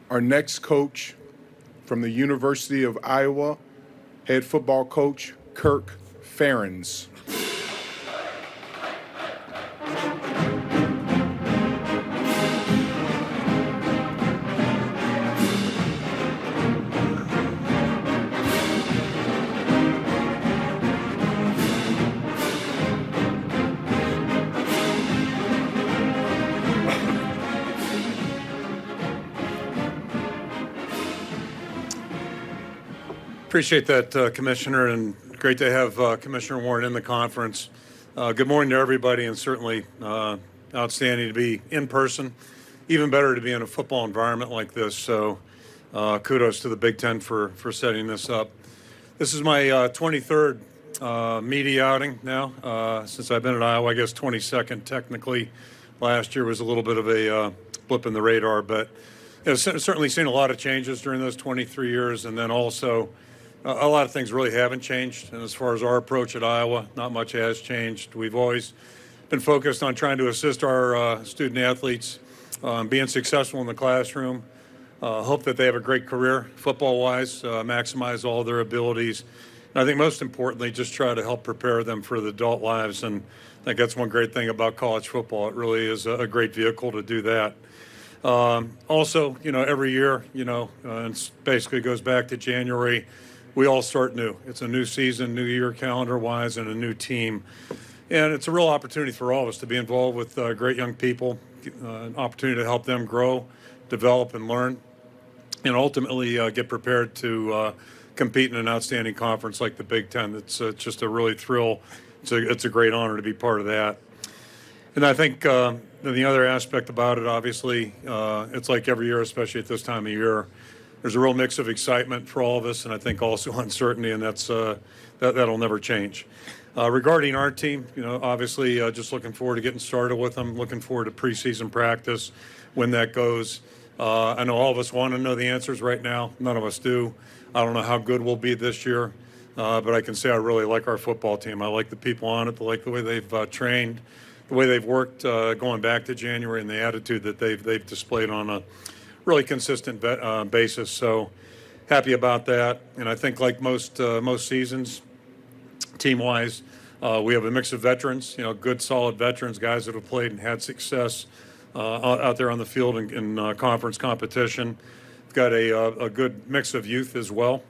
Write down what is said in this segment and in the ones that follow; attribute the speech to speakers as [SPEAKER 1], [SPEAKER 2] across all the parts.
[SPEAKER 1] Our next coach from the University of Iowa, head football coach Kirk Ferentz.
[SPEAKER 2] Appreciate that, Commissioner, and great to have Commissioner Warren in the conference. Good morning to everybody, and certainly outstanding to be in person. Even better to be in a football environment like this. So kudos to the Big Ten for setting this up. This is my 23rd media outing now since I've been at Iowa. I guess 22nd technically. Last year was a little bit of a blip in the radar, but I've certainly seen a lot of changes during those 23 years, and then also a lot of things really haven't changed. And as far as our approach at Iowa, not much has changed. We've always been focused on trying to assist our student athletes being successful in the classroom, hope that they have a great career football-wise, maximize all their abilities. And I think most importantly, just try to help prepare them for the adult lives. And I think that's one great thing about college football. It really is a great vehicle to do that. Also, every year, and basically goes back to January, we all start new. It's a new season, new year calendar-wise, and a new team. And it's a real opportunity for all of us to be involved with great young people, an opportunity to help them grow, develop, and learn, and ultimately get prepared to compete in an outstanding conference like the Big Ten. It's just a really thrill. It's a great honor to be part of that. And I think the other aspect about it, obviously, it's like every year, especially at this time of year, there's a real mix of excitement for all of us, and I think also uncertainty, and that'll never change. Regarding our team, obviously just looking forward to getting started with them, looking forward to preseason practice when that goes. I know all of us want to know the answers right now. None of us do. I don't know how good we'll be this year, but I can say I really like our football team. I like the people on it. I like the way they've trained, the way they've worked going back to January, and the attitude that they've displayed on a really consistent basis. So happy about that. And I think like most seasons, team-wise, we have a mix of veterans, good, solid veterans, guys that have played and had success out there on the field in conference competition. We've got a good mix of youth as well.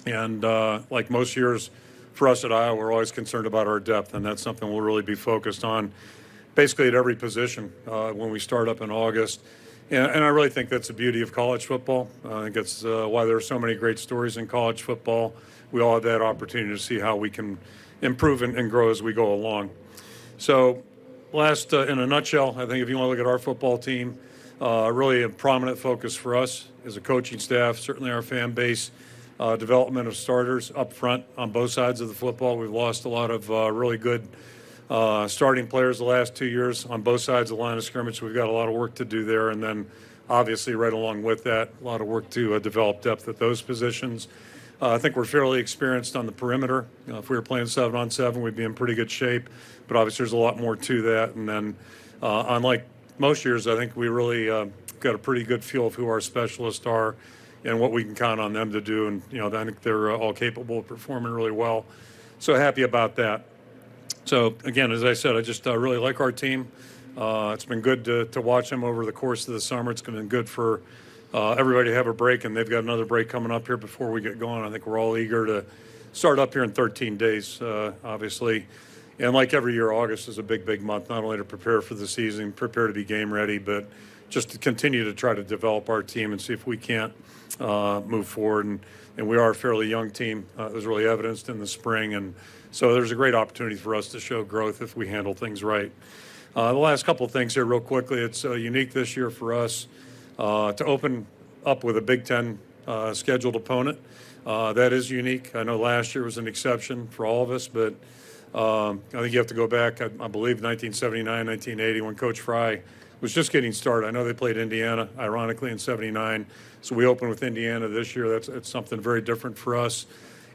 [SPEAKER 2] And like most years for us at Iowa, we're always concerned about our depth, and that's something we'll really be focused on basically at every position when we start up in August. And I really think that's the beauty of college football. I think it's why there are so many great stories in college football. We all have that opportunity to see how we can improve and grow as we go along. So last, in a nutshell, I think if you want to look at our football team, really a prominent focus for us as a coaching staff, certainly our fan base, development of starters up front on both sides of the football. We've lost a lot of really good starting players the last 2 years on both sides of the line of scrimmage. We've got a lot of work to do there. And then obviously right along with that, a lot of work to develop depth at those positions. I think we're fairly experienced on the perimeter. If we were playing 7-on-7, we'd be in pretty good shape. But obviously there's a lot more to that. And then unlike most years, I think we really got a pretty good feel of who our specialists are and what we can count on them to do. And, I think they're all capable of performing really well. So happy about that. So, again, as I said, I just really like our team. It's been good to watch them over the course of the summer. It's been good for everybody to have a break, and they've got another break coming up here before we get going. I think we're all eager to start up here in 13 days, obviously. And like every year, August is a big, big month, not only to prepare for the season, prepare to be game ready, but just to continue to try to develop our team and see if we can't move forward. And we are a fairly young team. It was really evidenced in the spring, and so there's a great opportunity for us to show growth if we handle things right. The last couple of things here real quickly. It's unique this year for us to open up with a Big Ten scheduled opponent. That is unique. I know last year was an exception for all of us, but I think you have to go back, I believe, 1979, 1980, when Coach Fry was just getting started. I know they played Indiana, ironically, in 79. So we open with Indiana this year. It's something very different for us.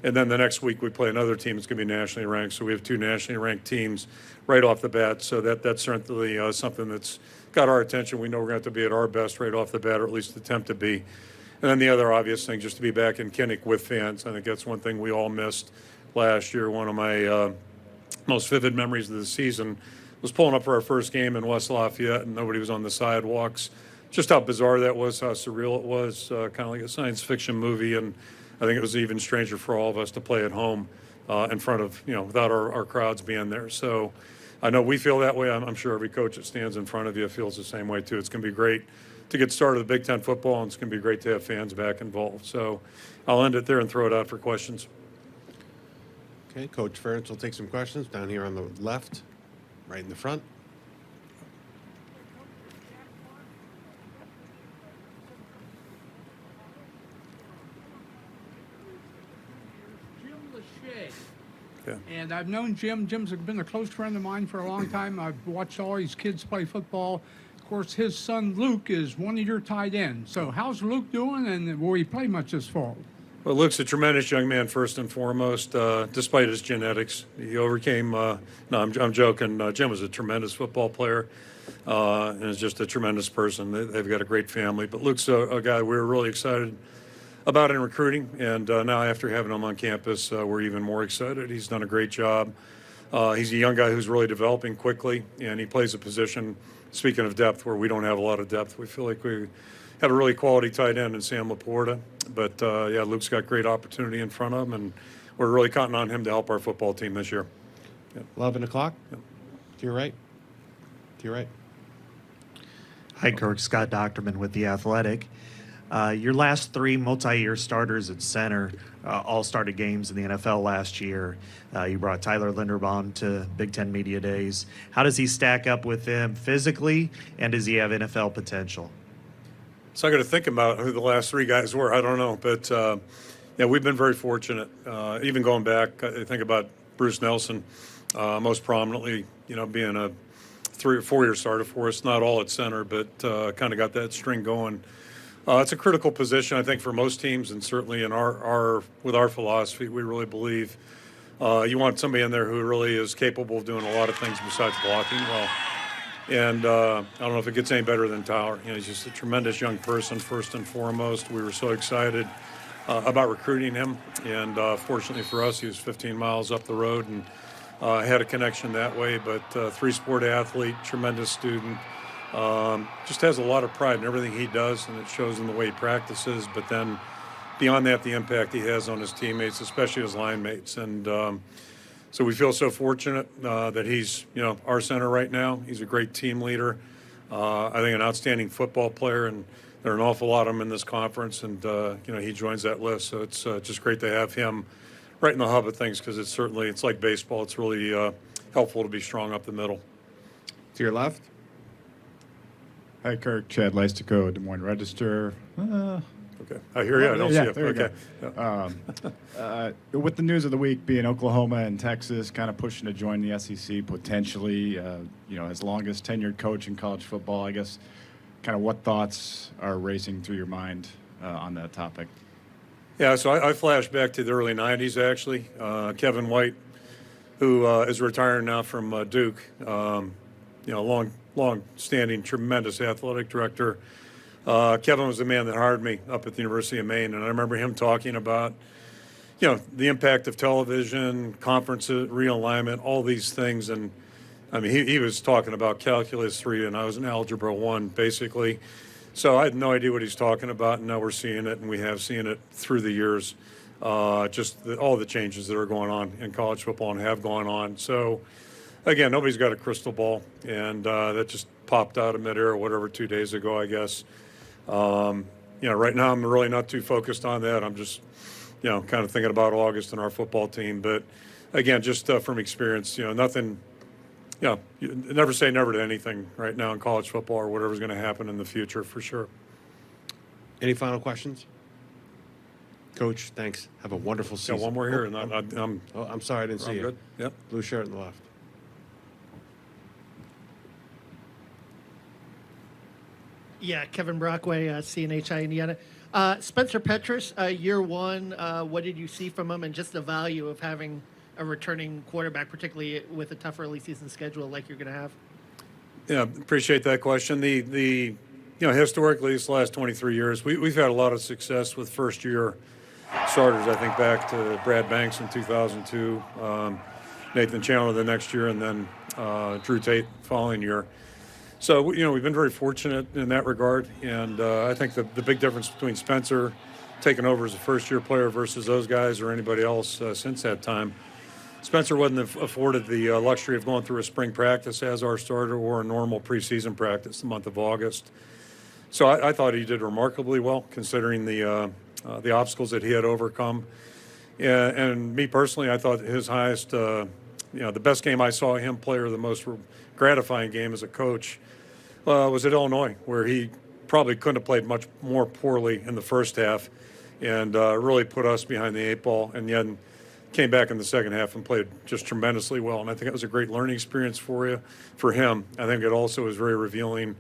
[SPEAKER 2] And then the next week we play another team that's going to be nationally ranked. So we have two nationally ranked teams right off the bat. So that's certainly something that's got our attention. We know we're going to have to be at our best right off the bat, or at least attempt to be. And then the other obvious thing, just to be back in Kinnick with fans. I think that's one thing we all missed last year. One of my most vivid memories of the season was pulling up for our first game in West Lafayette, and nobody was on the sidewalks. Just how bizarre that was, how surreal it was, kind of like a science fiction movie. And I think it was even stranger for all of us to play at home in front of, without our crowds being there. So I know we feel that way. I'm sure every coach that stands in front of you feels the same way too. It's going to be great to get started with Big Ten football, and it's going to be great to have fans back involved. So I'll end it there and throw it out for questions.
[SPEAKER 3] Okay, Coach Ferentz will take some questions down here on the left, right in the front.
[SPEAKER 2] Yeah.
[SPEAKER 4] And I've known Jim. Jim's been a close friend of mine for a long time. I've watched all his kids play football. Of course, his son Luke is one of your tight ends. So how's Luke doing, and will he play much this fall?
[SPEAKER 2] Well, Luke's a tremendous young man, first and foremost, despite his genetics. He overcame, no, I'm joking. Jim was a tremendous football player and is just a tremendous person. They've got a great family. But Luke's a guy we were really excited about in recruiting, and now after having him on campus, we're even more excited. He's done a great job. He's a young guy who's really developing quickly, and he plays a position, speaking of depth, where we don't have a lot of depth. We feel like we have a really quality tight end in Sam Laporta. But, yeah, Luke's got great opportunity in front of him, and we're really counting on him to help our football team this year.
[SPEAKER 3] Yeah. 11 o'clock.
[SPEAKER 2] Yeah.
[SPEAKER 3] To your right. To your right.
[SPEAKER 5] Hi, Kirk. Scott Docterman with The Athletic. Your last three multi-year starters at center all started games in the NFL last year. You brought Tyler Linderbaum to Big Ten Media Days. How does he stack up with them physically, and does he have NFL potential?
[SPEAKER 2] So I got to think about who the last three guys were. I don't know, but yeah, we've been very fortunate. Even going back, I think about Bruce Nelson, most prominently, being a 3 or 4 year starter for us. Not all at center, but kind of got that string going. It's a critical position, I think, for most teams, and certainly in with our philosophy, we really believe you want somebody in there who really is capable of doing a lot of things besides blocking well. And I don't know if it gets any better than Tyler. He's just a tremendous young person, first and foremost. We were so excited about recruiting him, and fortunately for us, he was 15 miles up the road and had a connection that way. But three-sport athlete, tremendous student, just has a lot of pride in everything he does, and it shows in the way he practices. But then beyond that, the impact he has on his teammates, especially his line mates. And so we feel so fortunate that he's, our center right now. He's a great team leader. I think an outstanding football player, and there are an awful lot of them in this conference. And he joins that list. So it's just great to have him right in the hub of things, because it's like baseball. It's really helpful to be strong up the middle.
[SPEAKER 3] To your left.
[SPEAKER 6] Hi, Kirk. Chad Leistico, Des Moines Register.
[SPEAKER 2] Okay, I hear you. I don't see it. Okay.
[SPEAKER 6] Yeah. With the news of the week being Oklahoma and Texas kind of pushing to join the SEC potentially, as longest tenured coach in college football, I guess, kind of what thoughts are racing through your mind on that topic?
[SPEAKER 2] Yeah, so I flash back to the early 90s, actually. Kevin White, who is retiring now from Duke, long-standing, tremendous athletic director. Kevin was the man that hired me up at the University of Maine, and I remember him talking about, the impact of television, conferences, realignment, all these things. And I mean, he was talking about Calculus 3, and I was in Algebra 1, basically. So I had no idea what he's talking about, and now we're seeing it, and we have seen it through the years, all the changes that are going on in college football and have gone on. So, again, nobody's got a crystal ball, and that just popped out of midair or whatever 2 days ago, I guess. Right now I'm really not too focused on that. I'm just, kind of thinking about August and our football team. But, again, just from experience, nothing – you never say never to anything right now in college football or whatever's going to happen in the future, for sure.
[SPEAKER 3] Any final questions? Coach, thanks. Have a wonderful season.
[SPEAKER 2] Yeah, one more here, and
[SPEAKER 3] I'm sorry, I didn't see
[SPEAKER 2] I'm
[SPEAKER 3] you.
[SPEAKER 2] good. Yep.
[SPEAKER 3] Blue shirt on the left.
[SPEAKER 7] Yeah, Kevin Brockway, CNHI Indiana. Spencer Petras, year one, what did you see from him, and just the value of having a returning quarterback, particularly with a tough early season schedule like you're going to have?
[SPEAKER 2] Yeah, appreciate that question. Historically, these last 23 years, we've had a lot of success with first-year starters. I think back to Brad Banks in 2002, Nathan Chandler the next year, and then Drew Tate following year. So, we've been very fortunate in that regard. And I think the big difference between Spencer taking over as a first-year player versus those guys or anybody else since that time, Spencer wasn't afforded the luxury of going through a spring practice as our starter or a normal preseason practice the month of August. So I thought he did remarkably well considering the obstacles that he had overcome. And me personally, I thought his highest, the best game I saw him play, or the most gratifying game as a coach, was at Illinois, where he probably couldn't have played much more poorly in the first half and really put us behind the eight ball, and yet came back in the second half and played just tremendously well. And I think it was a great learning experience for him. I think it also was very revealing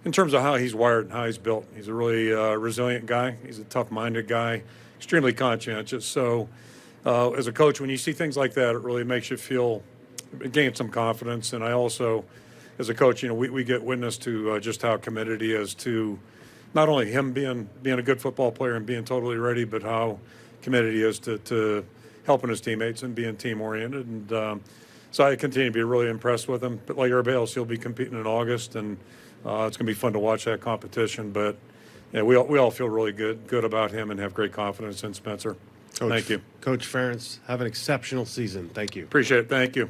[SPEAKER 2] in terms of how he's wired and how he's built. He's a really resilient guy. He's a tough-minded guy, extremely conscientious. So as a coach, when you see things like that, it really makes you gain some confidence. And I also, as a coach, we get witness to just how committed he is to not only him being a good football player and being totally ready, but how committed he is to helping his teammates and being team-oriented. And so I continue to be really impressed with him. But like everybody else, he'll be competing in August, and it's going to be fun to watch that competition. But yeah, we all feel really good about him and have great confidence in Spencer. Thank you.
[SPEAKER 3] Coach Ferentz, have an exceptional season. Thank you.
[SPEAKER 2] Appreciate it. Thank you.